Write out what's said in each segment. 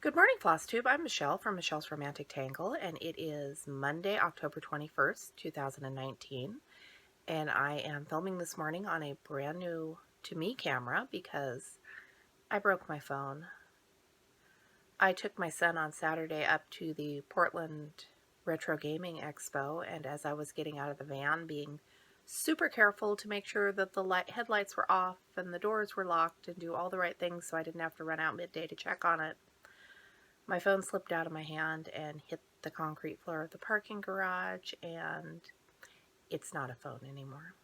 Good morning, Flosstube. I'm Michelle from Michelle's Romantic Tangle, and it is Monday, October 21st, 2019, and I am filming this morning on a brand new, to me, camera because I broke my phone. I took my son on Saturday up to the Portland Retro Gaming Expo, and as I was getting out of the van, being super careful to make sure that the headlights were off and the doors were locked and do all the right things so I didn't have to run out midday to check on it, my phone slipped out of my hand and hit the concrete floor of the parking garage, and it's not a phone anymore.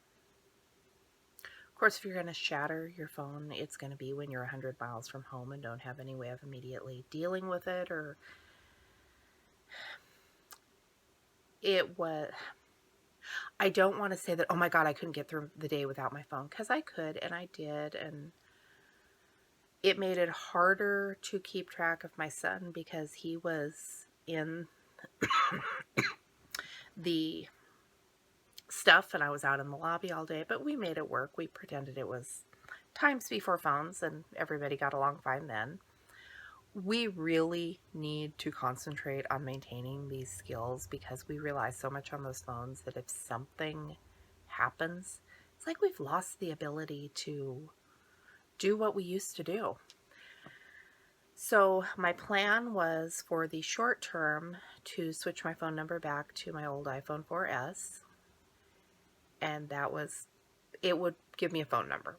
Of course, if you're going to shatter your phone, it's going to be when you're 100 miles from home and don't have any way of immediately dealing with it, or it was... I don't want to say that, oh my God, I couldn't get through the day without my phone, because I could, and I did, and it made it harder to keep track of my son because he was in the stuff and I was out in the lobby all day, but we made it work. We pretended it was times before phones and everybody got along fine then. We really need to concentrate on maintaining these skills because we rely so much on those phones that if something happens, it's like we've lost the ability to do what we used to do. So my plan was for the short term to switch my phone number back to my old iPhone 4S, and it would give me a phone number.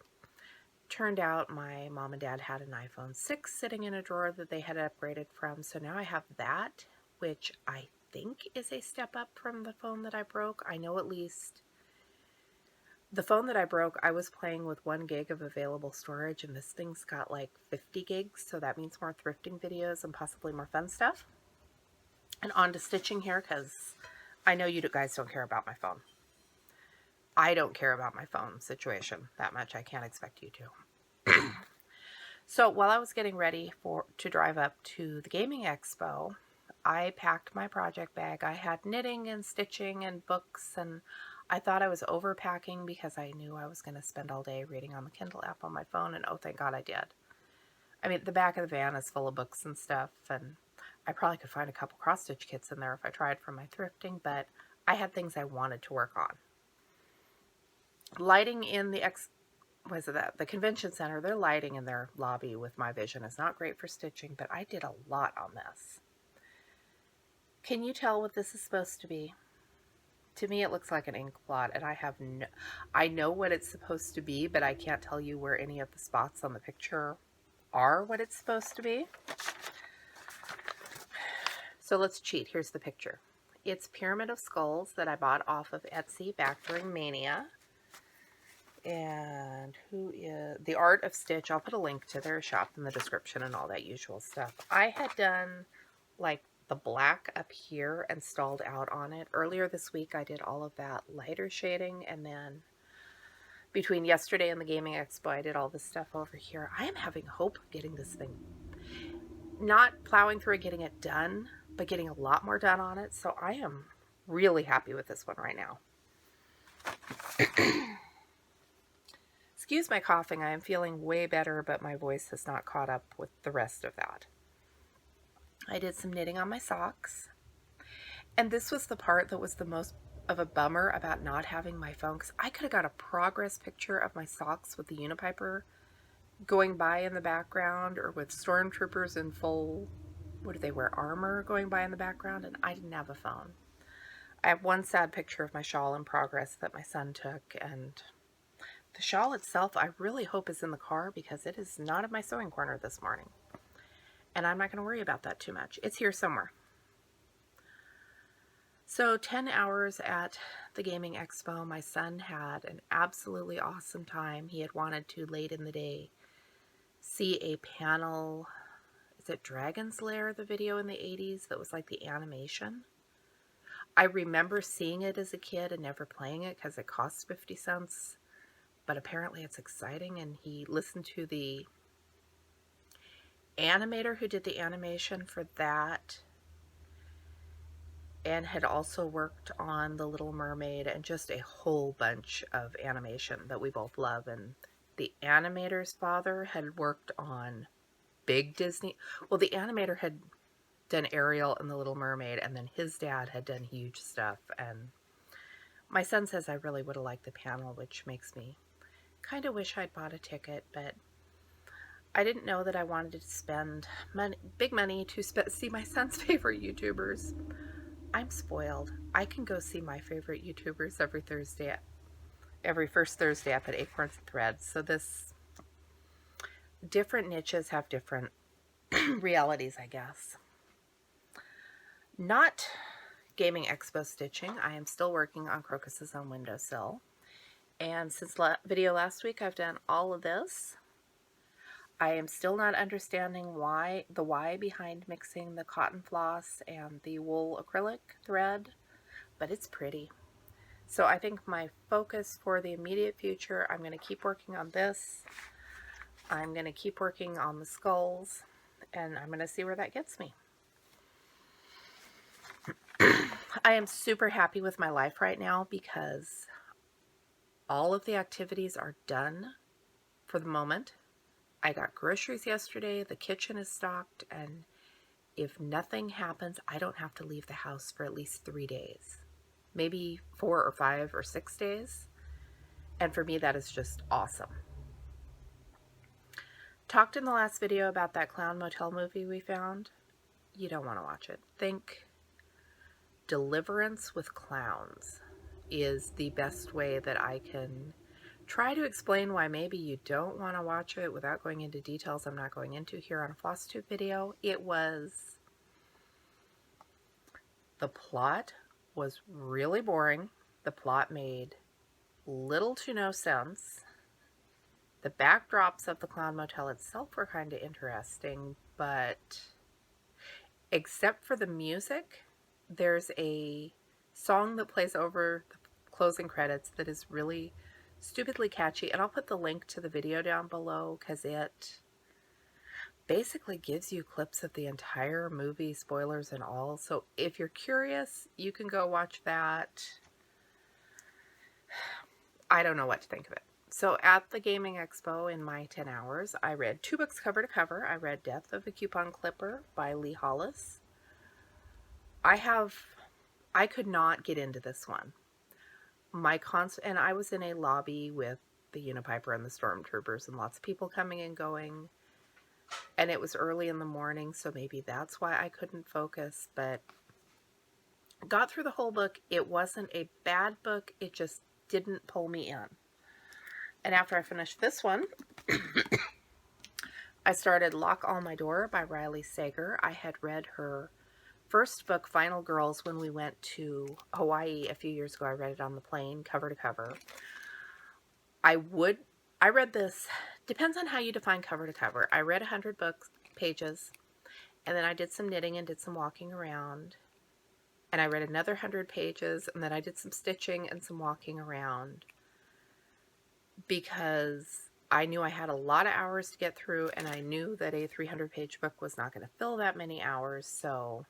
Turned out my mom and dad had an iPhone 6 sitting in a drawer that they had upgraded from, so now I have that, which I think is a step up from the phone that I broke. I know at least the phone that I broke, I was playing with 1 gig of available storage, and this thing's got like 50 gigs, so that means more thrifting videos and possibly more fun stuff. And on to stitching here, because I know you guys don't care about my phone. I don't care about my phone situation that much. I can't expect you to. So while I was getting ready to drive up to the gaming expo, I packed my project bag. I had knitting and stitching and books, and I thought I was overpacking because I knew I was going to spend all day reading on the Kindle app on my phone, and oh, thank God I did. I mean, the back of the van is full of books and stuff, and I probably could find a couple cross-stitch kits in there if I tried for my thrifting, but I had things I wanted to work on. Lighting in the convention center, their lighting in their lobby with my vision is not great for stitching, but I did a lot on this. Can you tell what this is supposed to be? To me, it looks like an ink blot, and I know what it's supposed to be, but I can't tell you where any of the spots on the picture are what it's supposed to be. So let's cheat. Here's the picture. It's Pyramid of Skulls that I bought off of Etsy back during Mania. And who is The Art of Stitch? I'll put a link to their shop in the description and all that usual stuff. I had done like the black up here and stalled out on it. Earlier this week I did all of that lighter shading, and then between yesterday and the Gaming Expo I did all this stuff over here. I am having hope of getting this thing, not plowing through and getting it done, but getting a lot more done on it. So I am really happy with this one right now. Excuse my coughing, I am feeling way better, but my voice has not caught up with the rest of that. I did some knitting on my socks, and this was the part that was the most of a bummer about not having my phone, because I could have got a progress picture of my socks with the Unipiper going by in the background, or with stormtroopers in full, what do they wear, armor going by in the background, and I didn't have a phone. I have one sad picture of my shawl in progress that my son took, and the shawl itself, I really hope is in the car because it is not in my sewing corner this morning. And I'm not going to worry about that too much. It's here somewhere. So 10 hours at the Gaming Expo. My son had an absolutely awesome time. He had wanted to, late in the day, see a panel. Is it Dragon's Lair, the video in the 80s that was like the animation? I remember seeing it as a kid and never playing it because it costs 50 cents. But apparently it's exciting, and he listened to the animator who did the animation for that and had also worked on The Little Mermaid and just a whole bunch of animation that we both love. And the animator's father had worked on big Disney. Well, the animator had done Ariel and the Little Mermaid, and then his dad had done huge stuff. And my son says I really would have liked the panel, which makes me kind of wish I'd bought a ticket, but I didn't know that I wanted to spend big money to see my son's favorite YouTubers. I'm spoiled. I can go see my favorite YouTubers every first Thursday up at Acorns and Threads. So different niches have different realities, I guess. Not gaming expo stitching. I am still working on crocuses on windowsill. And since video last week, I've done all of this. I am still not understanding the why behind mixing the cotton floss and the wool acrylic thread, but it's pretty. So I think my focus for the immediate future, I'm going to keep working on this. I'm going to keep working on the skulls, and I'm going to see where that gets me. I am super happy with my life right now because all of the activities are done for the moment. I got groceries yesterday, the kitchen is stocked, and if nothing happens, I don't have to leave the house for at least 3 days. Maybe 4 or 5 or 6 days. And for me, that is just awesome. Talked in the last video about that clown motel movie we found. You don't want to watch it. Think Deliverance with Clowns is the best way that I can try to explain why maybe you don't want to watch it without going into details I'm not going into here on a Flosstube video. The plot was really boring. The plot made little to no sense. The backdrops of the clown motel itself were kind of interesting, but except for the music, there's a song that plays over the closing credits that is really stupidly catchy, and I'll put the link to the video down below because it basically gives you clips of the entire movie, spoilers and all. So if you're curious, you can go watch that. I don't know what to think of it. So at the Gaming Expo in my 10 hours, I read 2 books cover to cover. I read Death of a Coupon Clipper by Lee Hollis. I could not get into this one. And I was in a lobby with the Unipiper and the Stormtroopers and lots of people coming and going. And it was early in the morning, so maybe that's why I couldn't focus. But got through the whole book. It wasn't a bad book. It just didn't pull me in. And after I finished this one, I started Lock All My Door by Riley Sager. I had read her first book, Final Girls, when we went to Hawaii a few years ago. I read it on the plane, cover to cover. I read this, depends on how you define cover to cover. I read 100 pages, and then I did some knitting and did some walking around. And I read another 100 pages, and then I did some stitching and some walking around. Because I knew I had a lot of hours to get through, and I knew that a 300-page book was not going to fill that many hours, so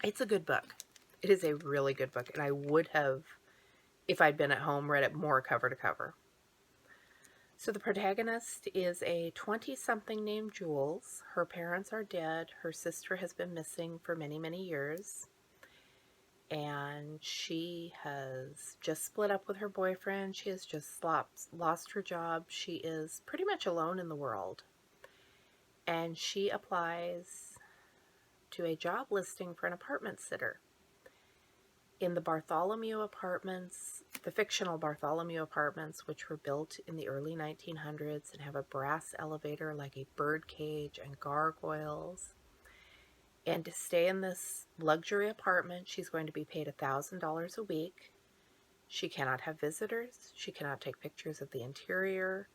it's a good book. It is a really good book, and I would have, if I'd been at home, read it more cover to cover. So the protagonist is a 20-something named Jules. Her parents are dead. Her sister has been missing for many, many years. And she has just split up with her boyfriend. She has just lost her job. She is pretty much alone in the world. And she applies to a job listing for an apartment sitter. In the Bartholomew Apartments, the fictional Bartholomew Apartments, which were built in the early 1900s and have a brass elevator like a bird cage and gargoyles. And to stay in this luxury apartment, she's going to be paid $1,000 a week. She cannot have visitors. She cannot take pictures of the interior.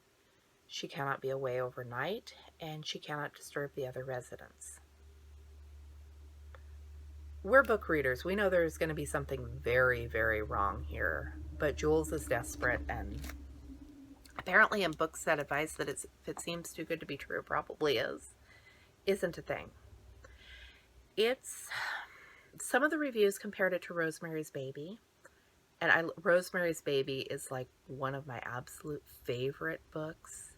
She cannot be away overnight. And she cannot disturb the other residents. We're book readers. We know there's going to be something very, very wrong here. But Jules is desperate, and apparently in books that advise that if it seems too good to be true, it probably is, isn't a thing. Some of the reviews compared it to Rosemary's Baby, and Rosemary's Baby is like one of my absolute favorite books.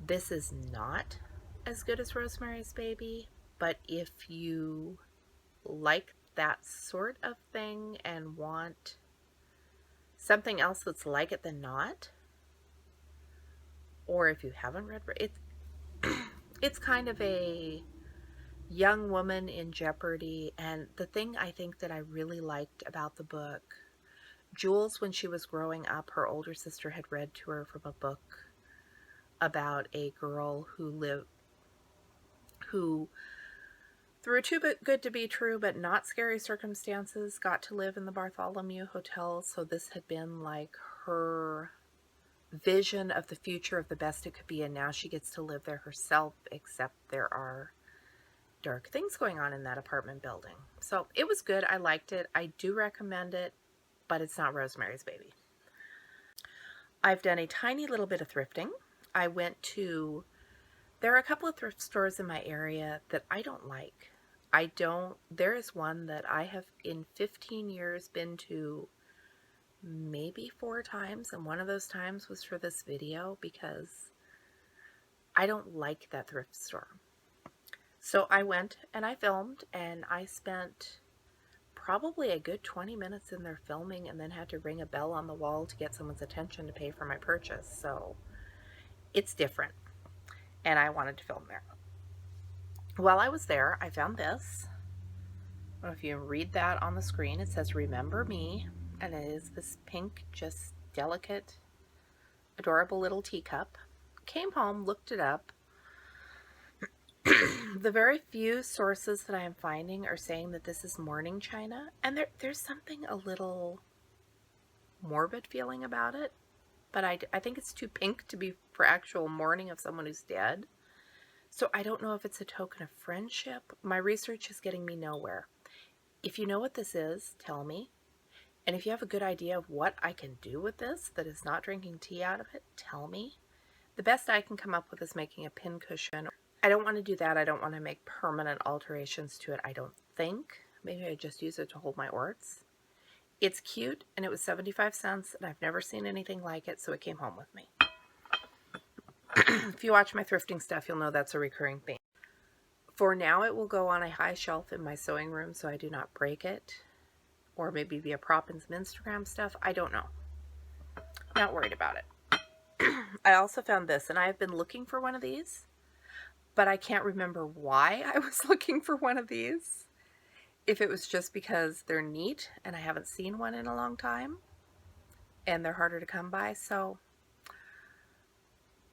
This is not as good as Rosemary's Baby, but if you like that sort of thing and want something else that's like it than not, or if you haven't read it, it's kind of a young woman in jeopardy. And the thing I think that I really liked about the book, Jules, when she was growing up, her older sister had read to her from a book about a girl who through too good to be true but not scary circumstances got to live in the Bartholomew Hotel. So this had been like her vision of the future of the best it could be, and now she gets to live there herself, except there are dark things going on in that apartment building. So it was good. I liked it. I do recommend it, but it's not Rosemary's Baby. I've done a tiny little bit of thrifting. There are a couple of thrift stores in my area that I don't like. There is one that I have in 15 years been to maybe 4 times, and one of those times was for this video because I don't like that thrift store. So I went and I filmed, and I spent probably a good 20 minutes in there filming, and then had to ring a bell on the wall to get someone's attention to pay for my purchase. So it's different, and I wanted to film there. While I was there, I found this. I don't know if you can read that on the screen. It says "Remember Me," and it is this pink, just delicate, adorable little teacup. Came home, looked it up. The very few sources that I am finding are saying that this is mourning china, and there's something a little morbid feeling about it, but I think it's too pink to be for actual mourning of someone who's dead. So I don't know if it's a token of friendship. My research is getting me nowhere. If you know what this is, tell me. And if you have a good idea of what I can do with this that is not drinking tea out of it, tell me. The best I can come up with is making a pin cushion. I don't want to do that. I don't want to make permanent alterations to it, I don't think. Maybe I just use it to hold my orts. It's cute, and it was 75 cents, and I've never seen anything like it, so it came home with me. If you watch my thrifting stuff, you'll know that's a recurring theme. For now, it will go on a high shelf in my sewing room so I do not break it, or maybe be a prop in some Instagram stuff. I don't know. Not worried about it. I also found this, and I have been looking for one of these, but I can't remember why I was looking for one of these. If it was just because they're neat and I haven't seen one in a long time and they're harder to come by. So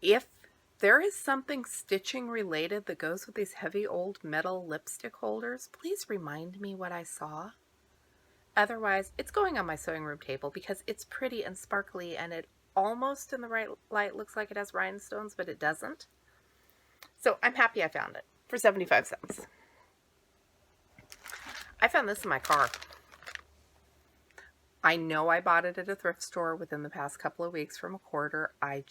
if there is something stitching related that goes with these heavy old metal lipstick holders, please remind me what I saw. Otherwise, it's going on my sewing room table because it's pretty and sparkly, and it almost in the right light looks like it has rhinestones, but it doesn't. So I'm happy I found it for 75 cents. I found this in my car. I know I bought it at a thrift store within the past couple of weeks from a quarter. I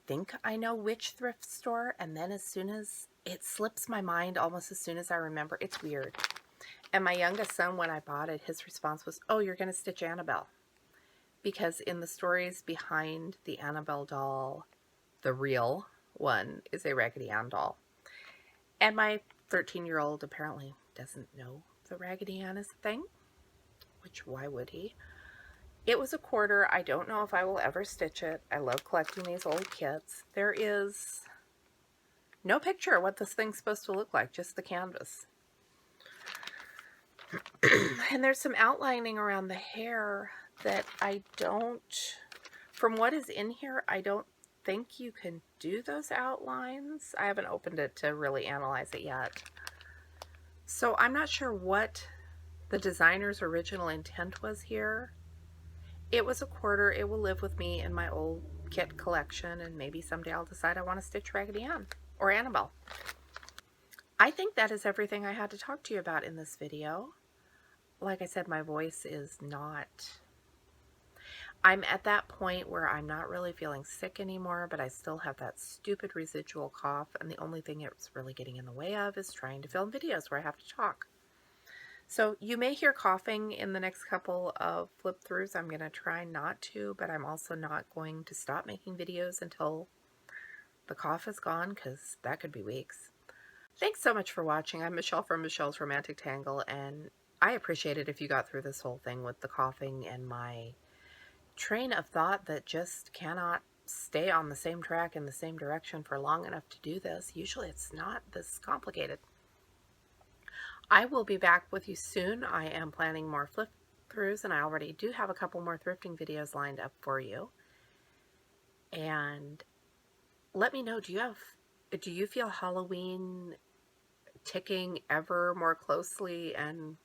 think I know which thrift store, and then as soon as it slips my mind, almost as soon as I remember, it's weird. And my youngest son, when I bought it, his response was, "Oh, you're going to stitch Annabelle." Because in the stories behind the Annabelle doll, the real one is a Raggedy Ann doll. And my 13-year-old apparently doesn't know the Raggedy Ann is a thing, which why would he? It was a quarter. I don't know if I will ever stitch it. I love collecting these old kits. There is no picture of what this thing's supposed to look like, just the canvas. And there's some outlining around the hair that from what is in here, I don't think you can do those outlines. I haven't opened it to really analyze it yet. So I'm not sure what the designer's original intent was here. It was a quarter. It will live with me in my old kit collection, and maybe someday I'll decide I want to stitch Raggedy Ann or Annabelle. I think that is everything I had to talk to you about in this video. Like I said, my voice is not... I'm at that point where I'm not really feeling sick anymore, but I still have that stupid residual cough, and the only thing it's really getting in the way of is trying to film videos where I have to talk. So you may hear coughing in the next couple of flip throughs. I'm going to try not to, but I'm also not going to stop making videos until the cough is gone, because that could be weeks. Thanks so much for watching. I'm Michelle from Michelle's Romantic Tangle, and I appreciate it if you got through this whole thing with the coughing and my train of thought that just cannot stay on the same track in the same direction for long enough to do this. Usually it's not this complicated. I will be back with you soon. I am planning more flip throughs, and I already do have a couple more thrifting videos lined up for you. And let me know, do you feel Halloween ticking ever more closely and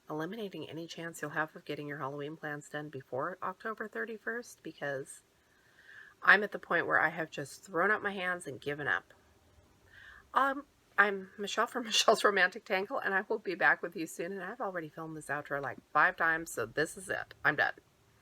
eliminating any chance you'll have of getting your Halloween plans done before October 31st? Because I'm at the point where I have just thrown up my hands and given up. I'm Michelle from Michelle's Romantic Tangle, and I will be back with you soon. And I've already filmed this outro like 5 times, so this is it. I'm done.